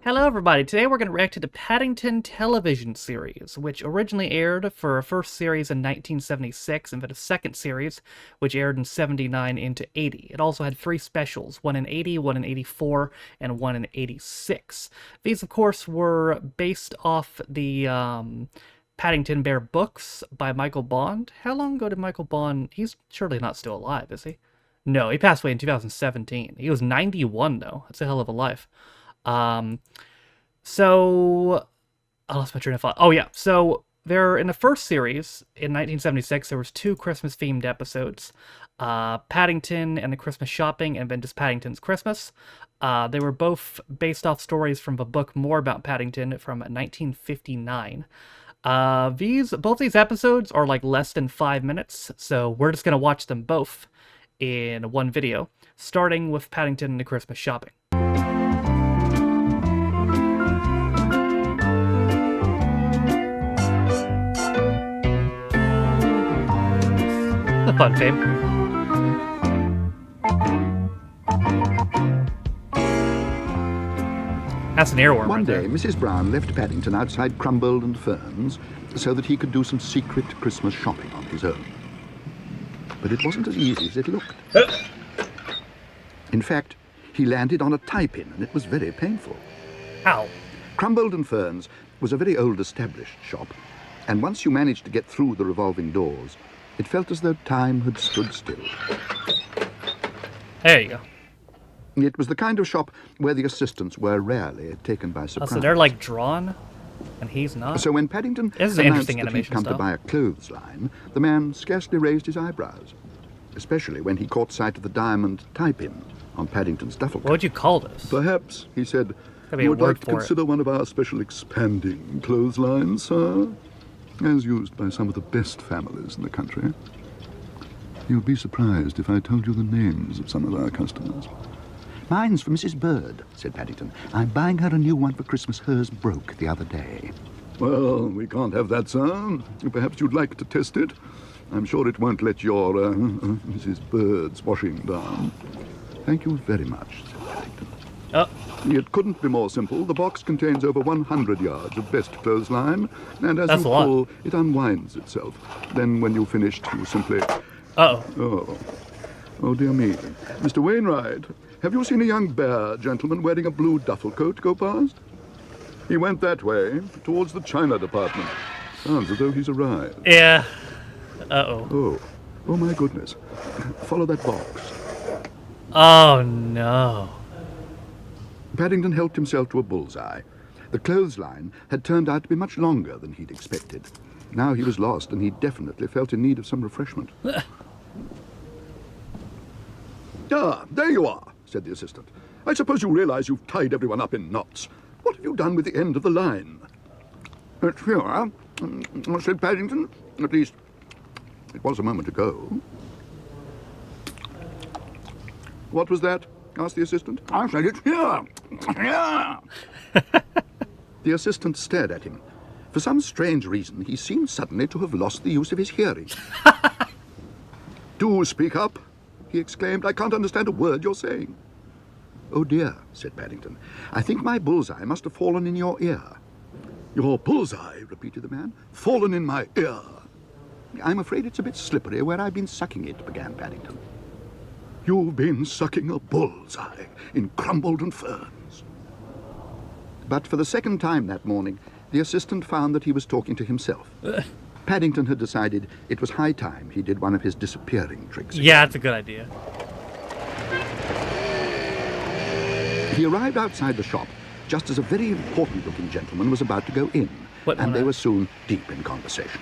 Hello everybody, today we're going to react to the Paddington television series, which originally aired for a first series in 1976 and then a second series, which aired in 79 into 80. It also had three specials, one in 80, one in 84, and one in 86. These, of course, were based off the Paddington Bear books by Michael Bond. How long ago did Michael Bond... He's surely not still alive, is he? No, he passed away in 2017. He was 91, though. That's a hell of a life. So I lost my train of thought. Oh yeah, so there in the first series in 1976 there was two Christmas themed episodes, Paddington and the Christmas Shopping, and then just Paddington's Christmas. They were both based off stories from the book More About Paddington from 1959. Both these episodes are like less than 5 minutes, so we're just gonna watch them both in one video, starting with Paddington and the Christmas Shopping. A fun fame. That's an earworm. One day, Mrs. Brown left Paddington outside Crumbold and Ferns so that he could do some secret Christmas shopping on his own. But it wasn't as easy as it looked. In fact, he landed on a tie-pin, and it was very painful. Ow. Crumbold and Ferns was a very old established shop, and once you managed to get through the revolving doors, it felt as though time had stood still. There you go. It was the kind of shop where the assistants were rarely taken by surprise. Oh, so they're like drawn, and he's not? So when Paddington announced that he'd come to buy a clothesline, the man scarcely raised his eyebrows, especially when he caught sight of the diamond tie-pin on Paddington's duffel coat. What would you call this? Perhaps, he said, you you would like to consider one of our special expanding clotheslines, sir, as used by some of the best families in the country. You'd be surprised if I told you the names of some of our customers. Mine's for Mrs. Bird, said Paddington. I'm buying her a new one for Christmas. Hers broke the other day. Well, we can't have that, sir. Perhaps you'd like to test it. I'm sure it won't let your Mrs. Bird's washing down. Thank you very much, said Paddington. Oh. It couldn't be more simple. The box contains over 100 yards of best clothesline, and as That's you pull, it unwinds itself. Then when you've finished, you simply... Uh-oh. Oh, dear me. Mr. Wainwright, have you seen a young bear gentleman wearing a blue duffel coat go past? He went that way, towards the China department. Sounds as though he's arrived. Yeah. Uh-oh. Oh, my goodness. Follow that box. Oh, no. Paddington helped himself to a bullseye. The clothesline had turned out to be much longer than he'd expected. Now he was lost, and he definitely felt in need of some refreshment. Ah, there you are, said the assistant. I suppose you realize you've tied everyone up in knots. What have you done with the end of the line? It's here, said Paddington. At least, it was a moment ago. What was that? Asked the assistant. I said it's here. Here. The assistant stared at him. For some strange reason, he seemed suddenly to have lost the use of his hearing. Do speak up, he exclaimed. I can't understand a word you're saying. Oh dear, said Paddington. I think my bullseye must have fallen in your ear. Your bullseye, repeated the man. Fallen in my ear. I'm afraid it's a bit slippery where I've been sucking it, began Paddington. You've been sucking a bullseye in Crumbold and Ferns. But for the second time that morning, the assistant found that he was talking to himself. Paddington had decided it was high time he did one of his disappearing tricks again. Yeah, that's a good idea. He arrived outside the shop just as a very important-looking gentleman was about to go in, and they were soon deep in conversation.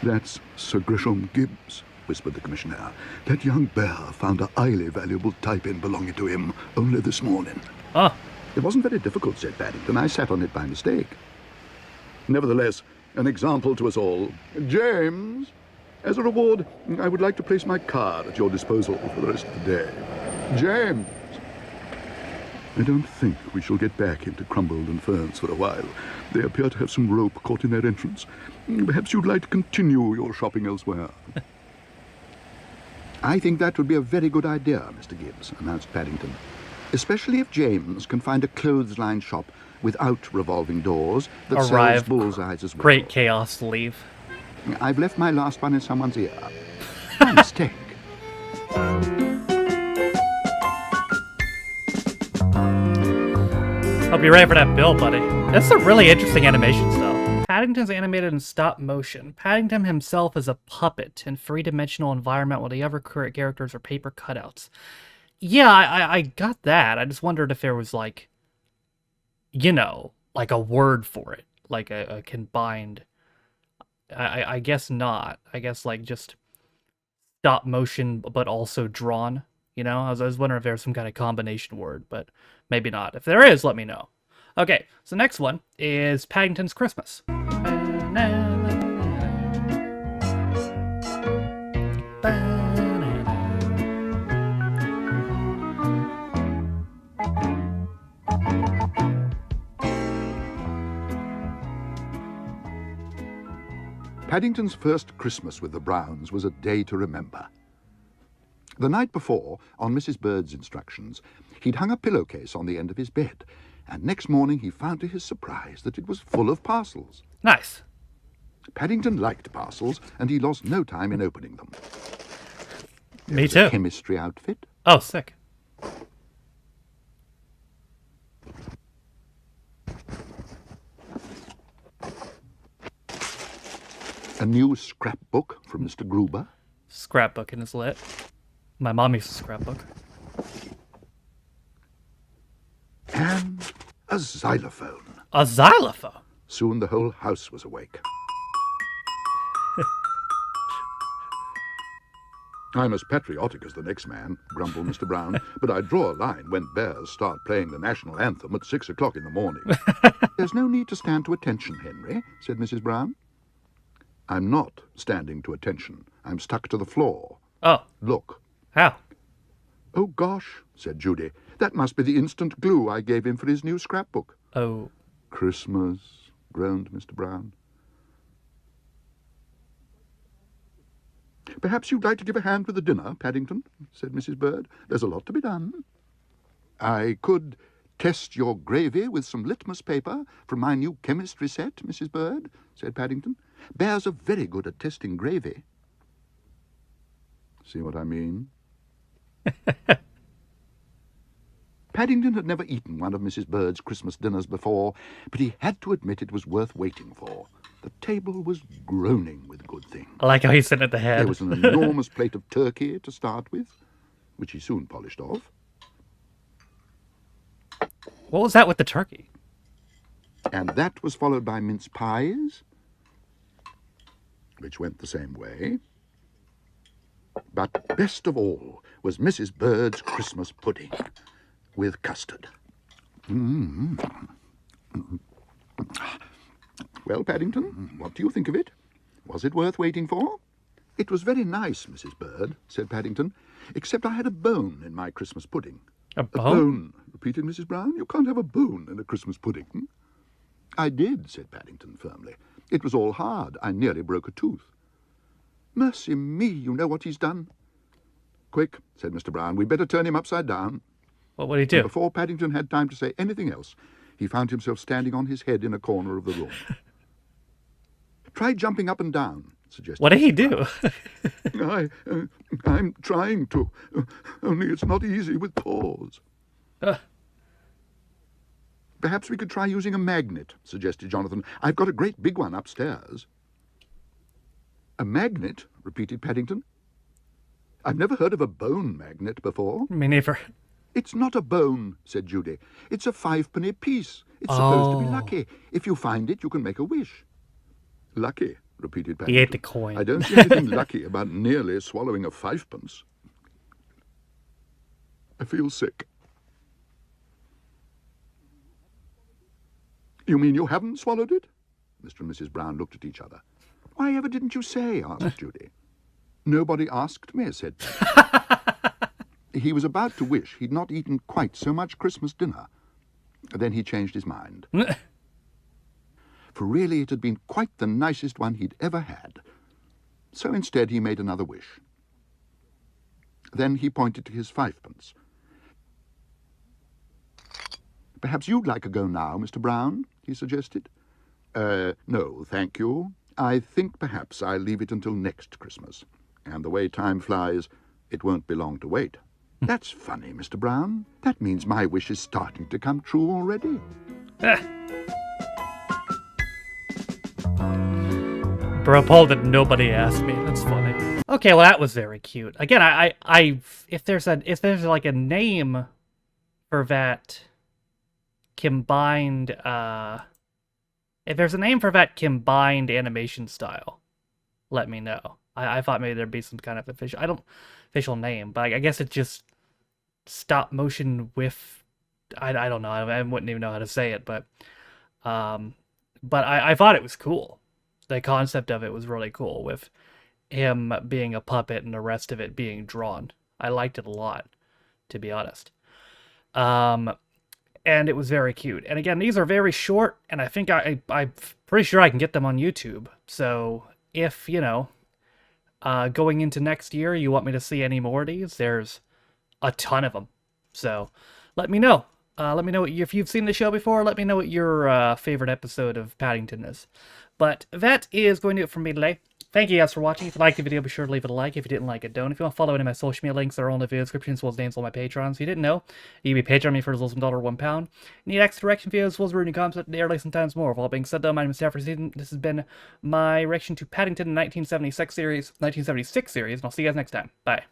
That's Sir Grisham Gibbs, whispered the commissionaire. That young bear found a highly valuable tie-pin belonging to him only this morning. Oh. It wasn't very difficult, said Paddington. I sat on it by mistake. Nevertheless, an example to us all. James, as a reward, I would like to place my card at your disposal for the rest of the day. James! I don't think we shall get back into Crumbold and Ferns for a while. They appear to have some rope caught in their entrance. Perhaps you'd like to continue your shopping elsewhere. I think that would be a very good idea, Mr. Gibbs, announced Paddington. Especially if James can find a clothesline shop without revolving doors that Arrive. sells bullseyes as well. Great chaos to leave. I've left my last one in someone's ear. My mistake. Hope you're ready for that bill, buddy. That's a really interesting animation style. Paddington's animated in stop motion. Paddington himself is a puppet in three-dimensional environment while the other characters are paper cutouts. Yeah, I got that. I just wondered if there was, like, you know, like a word for it. Like a combined... I guess not. I guess, like, just stop motion, but also drawn. You know, I was wondering if there's some kind of combination word, but maybe not. If there is, let me know. Okay, so next one is Paddington's Christmas. Paddington's first Christmas with the Browns was a day to remember. The night before, on Mrs. Bird's instructions, he'd hung a pillowcase on the end of his bed, and next morning he found to his surprise that it was full of parcels. Nice. Paddington liked parcels, and he lost no time in opening them. There Me was too. A chemistry outfit, Oh, sick. a new scrapbook from Mr. Gruber, Scrapbooking is lit. My mom used to scrapbook. and a xylophone. A xylophone? Soon the whole house was awake. I'm as patriotic as the next man, grumbled Mr. Brown, but I draw a line when bears start playing the national anthem at 6 o'clock in the morning. There's no need to stand to attention, Henry, said Mrs. Brown. I'm not standing to attention. I'm stuck to the floor. Oh, Look. how? Oh, gosh, said Judy. That must be the instant glue I gave him for his new scrapbook. Oh. Christmas, groaned Mr. Brown. Perhaps you'd like to give a hand with the dinner, Paddington, said Mrs. Bird. There's a lot to be done. I could test your gravy with some litmus paper from my new chemistry set, Mrs. Bird, said Paddington. Bears are very good at testing gravy. See what I mean? Paddington had never eaten one of Mrs. Bird's Christmas dinners before, but he had to admit it was worth waiting for. The table was groaning with good things. I like how he's sitting at the head. There was an enormous plate of turkey to start with, which he soon polished off. What was that with the turkey? And that was followed by mince pies, which went the same way. But best of all was Mrs. Bird's Christmas pudding with custard. Well, Paddington, what do you think of it? Was it worth waiting for? It was very nice, Mrs. Bird, said Paddington, except I had a bone in my Christmas pudding. A A bone? bone, repeated Mrs. Brown. You can't have a bone in a Christmas pudding. I did, said Paddington firmly. It was all hard. I nearly broke a tooth. Mercy me, you know what he's done. Quick, said Mr. Brown, we'd better turn him upside down. What would he And do? before Paddington had time to say anything else, he found himself standing on his head in a corner of the room. Try jumping up and down, suggested What did he Mr. do? Brown. I'm trying to, only it's not easy with paws. Perhaps we could try using a magnet, suggested Jonathan. I've got a great big one upstairs. A magnet, repeated Paddington. I've never heard of a bone magnet before. Me neither. It's not a bone, said Judy. It's a 5-penny piece. It's supposed to be Oh. lucky. If you find it, you can make a wish. Lucky, repeated Paddington. He ate the coin. I don't see anything lucky about nearly swallowing a 5-pence. I feel sick. You mean you haven't swallowed it? Mr. and Mrs. Brown looked at each other. Why ever didn't you say? Asked Judy. Nobody asked me, said Paddington. He was about to wish he'd not eaten quite so much Christmas dinner. Then he changed his mind. For really it had been quite the nicest one he'd ever had. So instead he made another wish. Then he pointed to his 5-pence. Perhaps you'd like a go now, Mr. Brown, he suggested. No, thank you. I think perhaps I'll leave it until next Christmas. And the way time flies, it won't be long to wait. That's funny, Mr. Brown. That means my wish is starting to come true already. Bro, Paul, that nobody asked me. That's funny. Okay, well, that was very cute. Again, if there's like a name for that combined, if there's a name for that combined animation style, let me know. I thought maybe there'd be some kind of official name, but I guess it's just stop motion with, I don't know. I wouldn't even know how to say it, but I thought it was cool. The concept of it was really cool, with him being a puppet and the rest of it being drawn. I liked it a lot, to be honest. And it was very cute. And again, these are very short, and I think I'm pretty sure I can get them on YouTube. So if, going into next year, you want me to see any more of these, there's a ton of them. So let me know. Let me know if you've seen the show before. Let me know what your favorite episode of Paddington is. But that is going to do it for me today. Thank you guys for watching. If you liked the video, be sure to leave it a like. If you didn't like it, don't. If you want to follow any of my social media links, they're all in the video description, as well as names on my Patreon. If you didn't know, you can be Patreon me for as little as $1 or £1. Need extra direction videos, as well as reading comments at the early sometimes more. With all being said, though, my name is Stafford Season. This has been my reaction to Paddington 1976 series, and I'll see you guys next time. Bye.